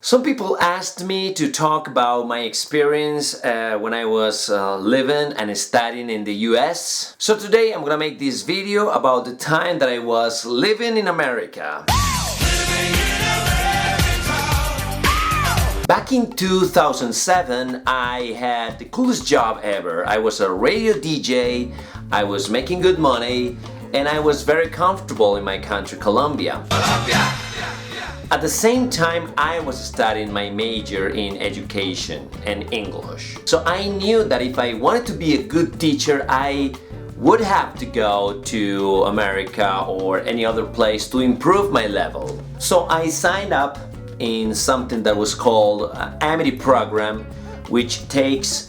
Some people asked me to talk about my experience when I was living and studying in the US. So today I'm gonna make this video about the time that I was living in America. Back in 2007, I had the coolest job ever. I was a radio DJ, I was making good money, and I was very comfortable in my country, Colombia. At the same time, I was studying my major in education and English. So I knew that if I wanted to be a good teacher, I would have to go to America or any other place to improve my level. So I signed up in something that was called Amity program, which takes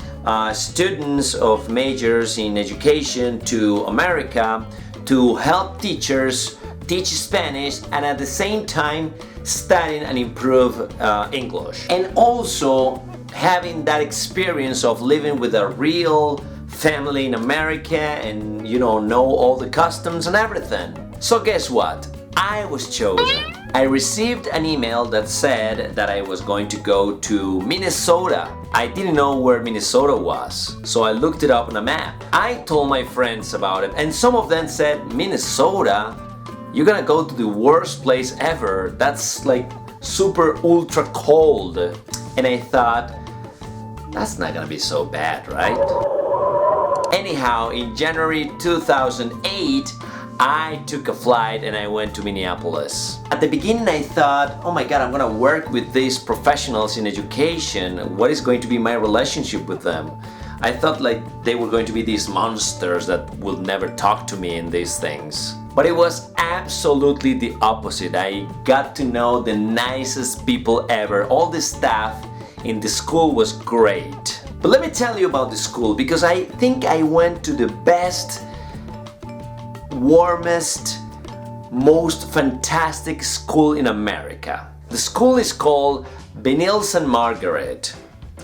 students of majors in education to America to help teachers teach Spanish and at the same time studying and improve English. And also having that experience of living with a real family in America and know all the customs and everything. So guess what? I was chosen. I received an email that said that I was going to go to Minnesota. I didn't know where Minnesota was, so I looked it up on a map. I told my friends about it, and some of them said, Minnesota? You're gonna go to the worst place ever. That's like super ultra cold. And I thought, that's not gonna be so bad, right? Anyhow, in January 2008, I took a flight and I went to Minneapolis. At the beginning I thought, oh my god, I'm gonna work with these professionals in education. What is going to be my relationship with them? I thought like they were going to be these monsters that would never talk to me in these things. But it was absolutely the opposite. I got to know the nicest people ever. All the staff in the school was great. But let me tell you about the school, because I think I went to the best, warmest, most fantastic school in America. The school is called Benil St. Margaret,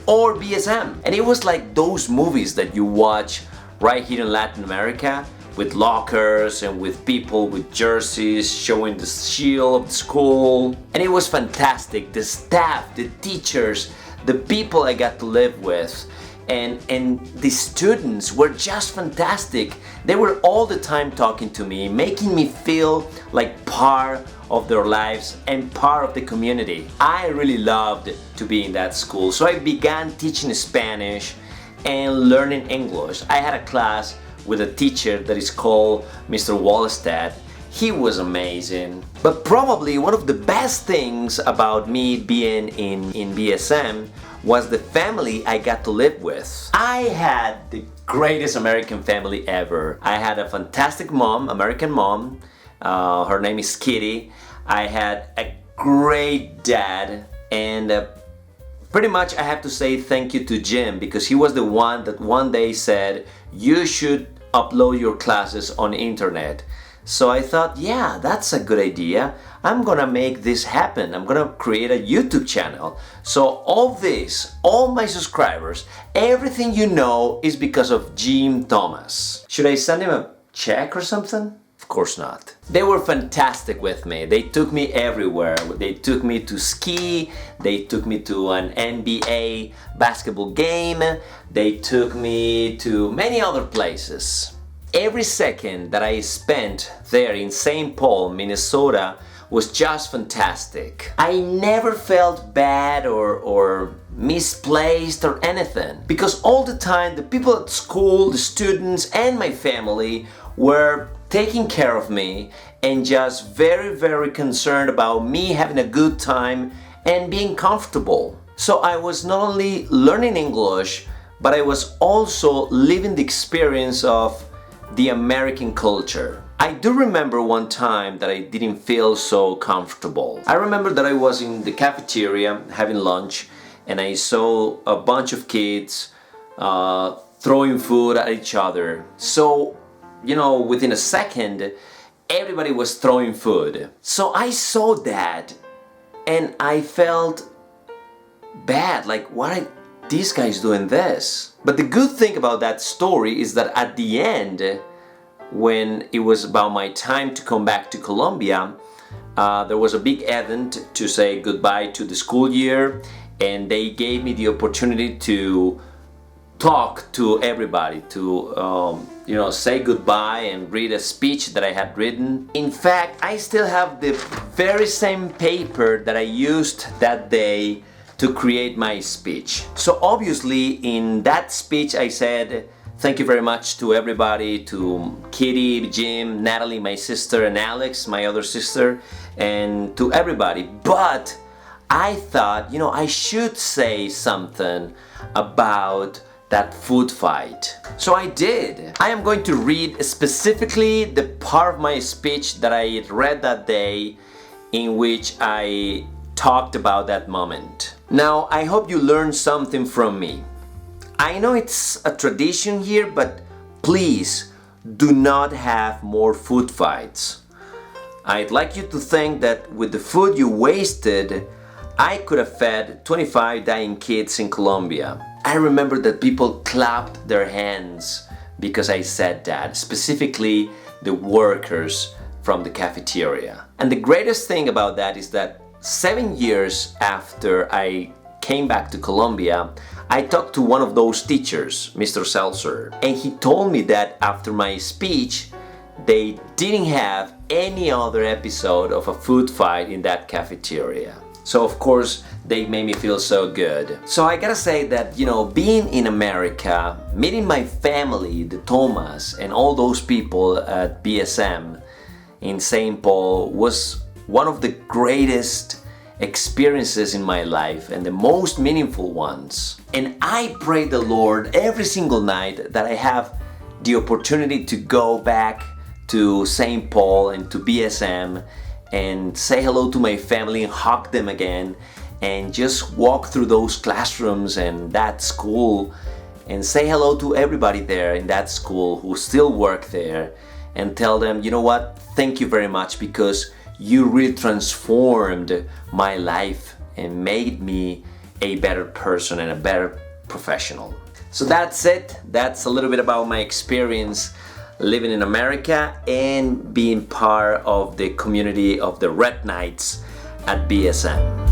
or BSM. And it was like those movies that you watch right here in Latin America, with lockers and with people with jerseys showing the shield of the school. And it was fantastic. The staff, the teachers, the people I got to live with, and the students were just fantastic. They were all the time talking to me, making me feel like part of their lives and part of the community. I really loved to be in that school. So I began teaching Spanish and learning English. I had a class with a teacher that is called Mr. Wallstad. He was amazing. But probably one of the best things about me being in BSM was the family I got to live with. I had the greatest American family ever. I had a fantastic mom, American mom. Her name is Kitty. I had a great dad, and pretty much I have to say thank you to Jim, because he was the one that one day said, you should upload your classes on the internet. So I thought, yeah, that's a good idea. I'm gonna make this happen. I'm gonna create a YouTube channel. So all this, all my subscribers, everything you know is because of Jim Thomas. Should I send him a check or something? Of course not. They were fantastic with me. They took me everywhere. They took me to ski. They took me to an NBA basketball game. They took me to many other places. Every second that I spent there in St. Paul, Minnesota, was just fantastic. I never felt bad or misplaced or anything, because all the time the people at school, the students, and my family were taking care of me and just very, very concerned about me having a good time and being comfortable. So I was not only learning English, but I was also living the experience of the American culture. I do remember one time that I didn't feel so comfortable. I remember that I was in the cafeteria having lunch and I saw a bunch of kids throwing food at each other. So, within a second, everybody was throwing food. So I saw that and I felt bad, like, why are these guys doing this? But the good thing about that story is that at the end, when it was about my time to come back to Colombia, There was a big event to say goodbye to the school year, and they gave me the opportunity to talk to everybody, to say goodbye and read a speech that I had written. In fact, I still have the very same paper that I used that day to create my speech. So obviously in that speech I said thank you very much to everybody, to Kitty, Jim, Natalie, my sister, and Alex, my other sister, and to everybody. But I thought, I should say something about that food fight. So I did. I am going to read specifically the part of my speech that I read that day in which I talked about that moment. Now, I hope you learned something from me. I know it's a tradition here, but please do not have more food fights. I'd like you to think that with the food you wasted, I could have fed 25 dying kids in Colombia. I remember that people clapped their hands because I said that, specifically the workers from the cafeteria. And the greatest thing about that is that 7 years after I came back to Colombia, I talked to one of those teachers, Mr. Seltzer, and he told me that after my speech, they didn't have any other episode of a food fight in that cafeteria. So of course, they made me feel so good. So I gotta say that, being in America, meeting my family, the Thomas, and all those people at BSM in St. Paul was one of the greatest experiences in my life and the most meaningful ones. And I pray the Lord every single night that I have the opportunity to go back to St. Paul and to BSM and say hello to my family and hug them again and just walk through those classrooms and that school and say hello to everybody there in that school who still work there and tell them, thank you very much, because you really transformed my life and made me a better person and a better professional. So that's it. That's a little bit about my experience living in America and being part of the community of the Red Knights at BSM.